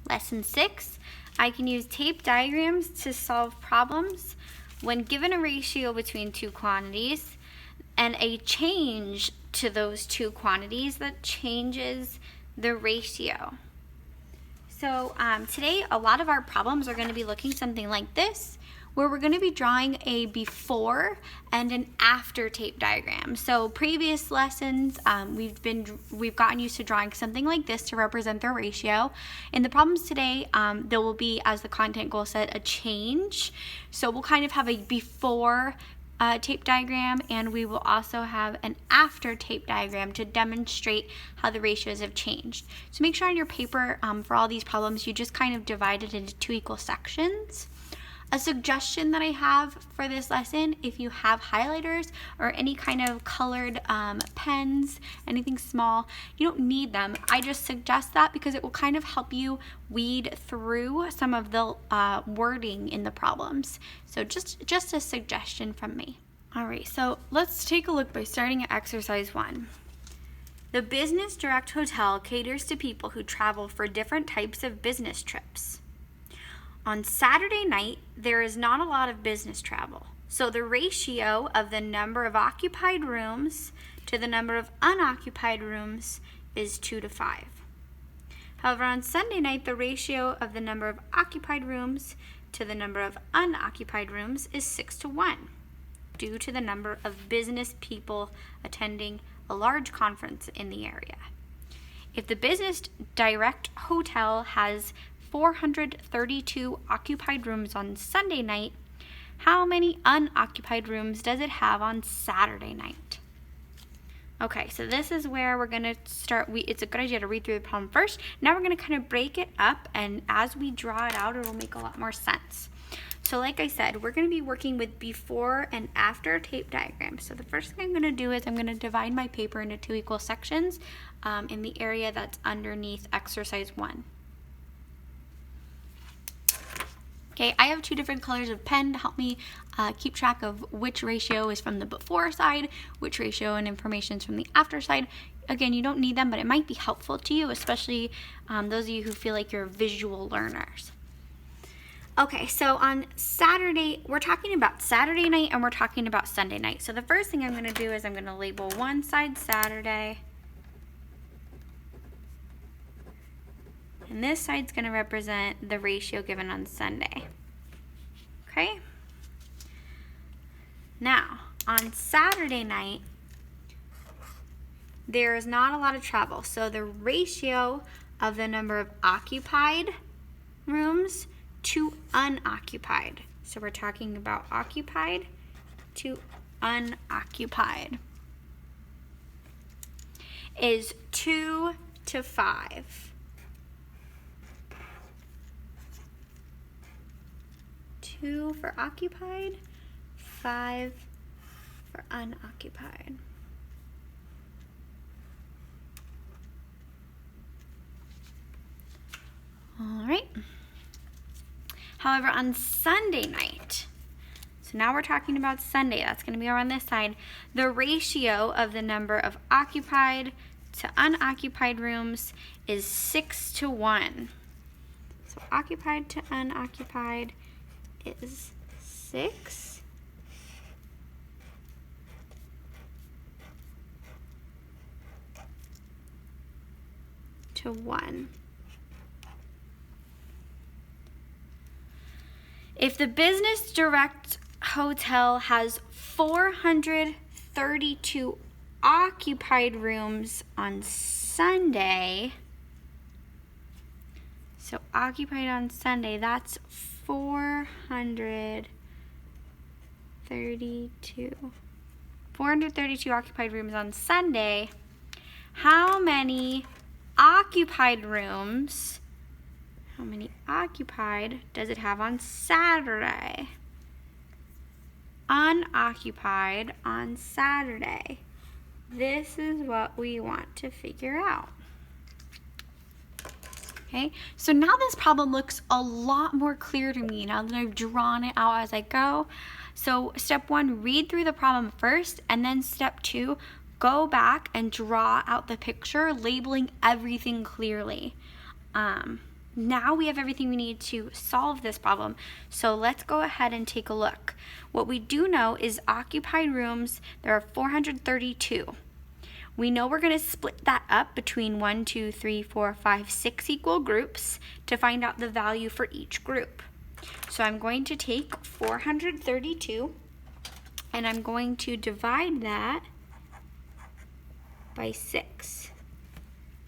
Lesson 6, I can use tape diagrams to solve problems when given a ratio between two quantities and a change to those two quantities that changes the ratio. So today a lot of our problems are going to be looking something like this, where we're going to be drawing a before and an after tape diagram. So previous lessons, we've gotten used to drawing something like this to represent their ratio. In the problems today, there will be, as the content goal said, a change. So we'll kind of have a before tape diagram, and we will also have an after tape diagram to demonstrate how the ratios have changed. So make sure on your paper for all these problems you just kind of divide it into two equal sections. A suggestion that I have for this lesson, if you have highlighters or any kind of colored pens, anything small, you don't need them. I just suggest that because it will kind of help you weed through some of the wording in the problems. So just a suggestion from me. All right, so let's take a look by starting at exercise 1. The Business Direct Hotel caters to people who travel for different types of business trips. On Saturday night, there is not a lot of business travel, so the ratio of the number of occupied rooms to the number of unoccupied rooms is 2 to 5. However, on Sunday night, the ratio of the number of occupied rooms to the number of unoccupied rooms is 6 to 1, due to the number of business people attending a large conference in the area. If the Business Direct Hotel has 432 occupied rooms on Sunday night, how many unoccupied rooms does it have on Saturday night? Okay, so this is where we're going to start. It's a good idea to read through the problem first. Now we're going to kind of break it up, and as we draw it out, it will make a lot more sense. So like I said, we're going to be working with before and after tape diagrams. So the first thing I'm going to do is I'm going to divide my paper into two equal sections in the area that's underneath exercise 1. Okay, I have two different colors of pen to help me keep track of which ratio is from the before side, which ratio and information is from the after side. Again, you don't need them, but it might be helpful to you, especially those of you who feel like you're visual learners. Okay, so on Saturday, we're talking about Saturday night and we're talking about Sunday night. So the first thing I'm going to do is I'm going to label one side Saturday, and this side's going to represent the ratio given on Sunday. Okay? Now, on Saturday night, there is not a lot of travel. So the ratio of the number of occupied rooms to unoccupied. So we're talking about occupied to unoccupied is 2 to 5. 2 for occupied, 5 for unoccupied. All right. However, on Sunday night, so now we're talking about Sunday, that's going to be on this side, the ratio of the number of occupied to unoccupied rooms is 6 to 1. So occupied to unoccupied is 6 to 1. If the Business Direct Hotel has 432 occupied rooms on Sunday, so occupied on Sunday, that's 432 occupied rooms on Sunday. How many occupied rooms does it have on Saturday? Unoccupied on Saturday. This is what we want to figure out. Okay, so now this problem looks a lot more clear to me now that I've drawn it out as I go. So step 1, read through the problem first, and then step 2, go back and draw out the picture, labeling everything clearly. now we have everything we need to solve this problem. So let's go ahead and take a look. What we do know is occupied rooms, there are 432. We know we're going to split that up between 1, 2, 3, 4, 5, 6 equal groups to find out the value for each group. So I'm going to take 432 and I'm going to divide that by 6.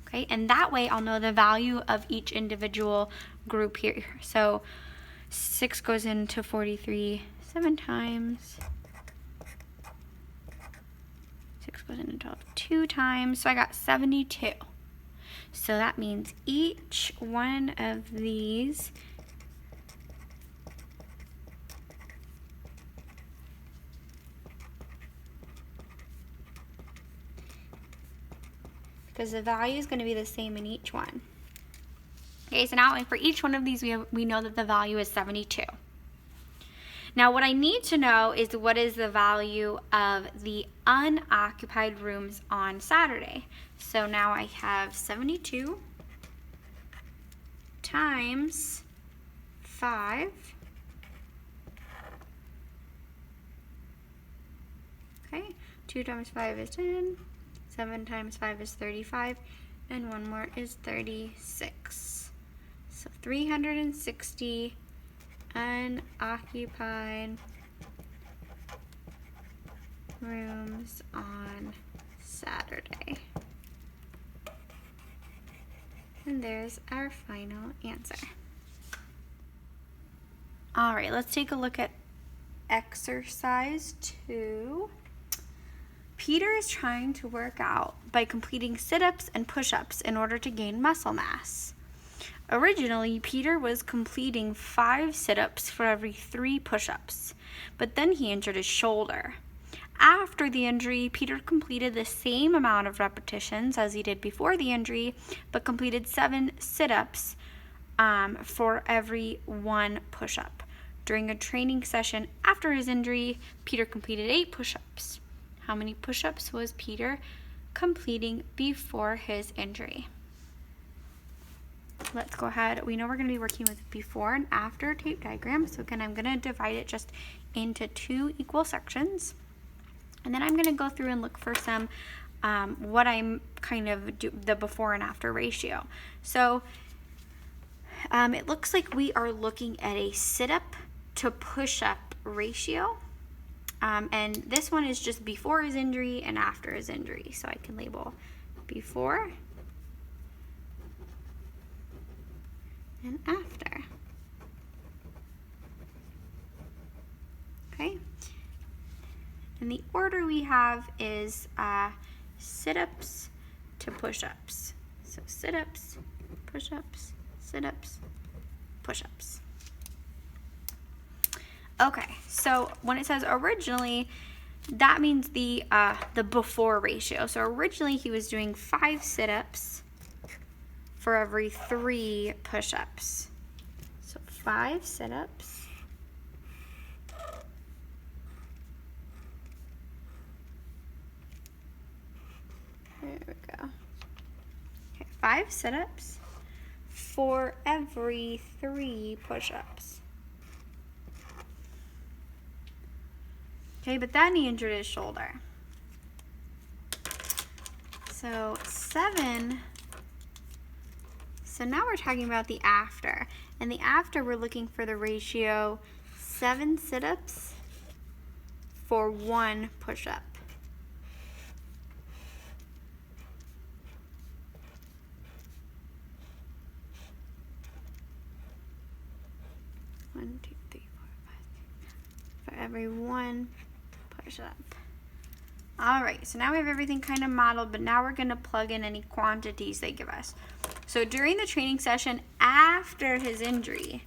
Okay, and that way I'll know the value of each individual group here. So 6 goes into 43 7 times. 6 goes into 12 2 times. So I got 72. So that means each one of these because the value is going to be the same in each one. Okay, so now for each one of these, we know that the value is 72. Now what I need to know is what is the value of the unoccupied rooms on Saturday. So now I have 72 times 5. Okay, 2 times 5 is 10. 7 times 5 is 35, and one more is 36. So 360 unoccupied rooms on Saturday. And there's our final answer. All right, let's take a look at exercise 2. Peter is trying to work out by completing sit-ups and push-ups in order to gain muscle mass. Originally, Peter was completing 5 sit-ups for every 3 push-ups, but then he injured his shoulder. After the injury, Peter completed the same amount of repetitions as he did before the injury, but completed 7 sit-ups for every 1 push-up. During a training session after his injury, Peter completed 8 push-ups. How many push-ups was Peter completing before his injury? Let's go ahead. We know we're going to be working with before and after tape diagrams. So again, I'm going to divide it just into 2 equal sections. And then I'm going to go through and look for some what I'm kind of do the before and after ratio. So it looks like we are looking at a sit-up to push-up ratio. And this one is just before his injury and after his injury. So I can label before and after. Okay. And the order we have is sit-ups to push-ups. So sit-ups, push-ups, sit-ups, push-ups. Okay, so when it says originally, that means the before ratio. So originally he was doing 5 sit-ups for every 3 push-ups. So 5 sit-ups. There we go. Okay, 5 sit-ups for every 3 push-ups. Okay, but then he injured his shoulder. So 7. So now we're talking about the after. And the after, we're looking for the ratio 7 sit-ups for 1 push-up. One, two, three, four, five, 6 for every 1 push-up. All right, so now we have everything kind of modeled, but now we're going to plug in any quantities they give us. So during the training session after his injury,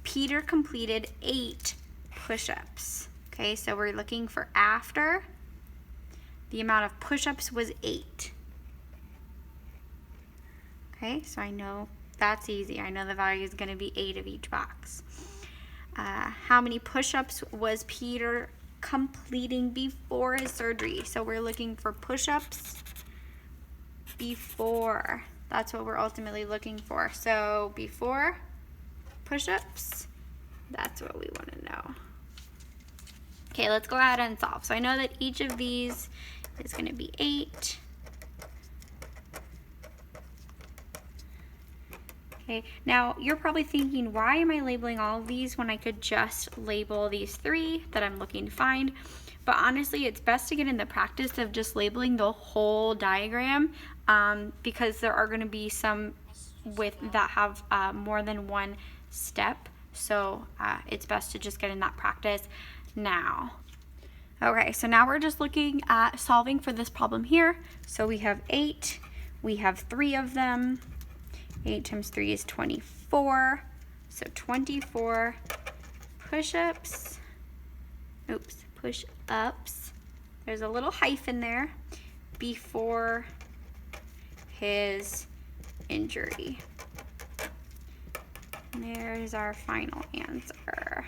Peter completed 8 push-ups. Okay, so we're looking for after. The amount of push-ups was 8. Okay, so I know that's easy. I know the value is going to be 8 of each box. How many push-ups was Peter completing before his surgery? So we're looking for push-ups before That's what we're ultimately looking for. So before push-ups, that's what we want to know. Okay, let's go ahead and solve. So I know that each of these is going to be 8. Okay, now you're probably thinking, why am I labeling all of these when I could just label these 3 that I'm looking to find? But honestly, it's best to get in the practice of just labeling the whole diagram, because there are going to be some that have more than one step. So it's best to just get in that practice now. Okay, so now we're just looking at solving for this problem here. So we have 8, we have 3 of them. 8 times 3 is 24. So 24 push-ups. Oops, push-ups. There's a little hyphen there. Before his injury. And there's our final answer.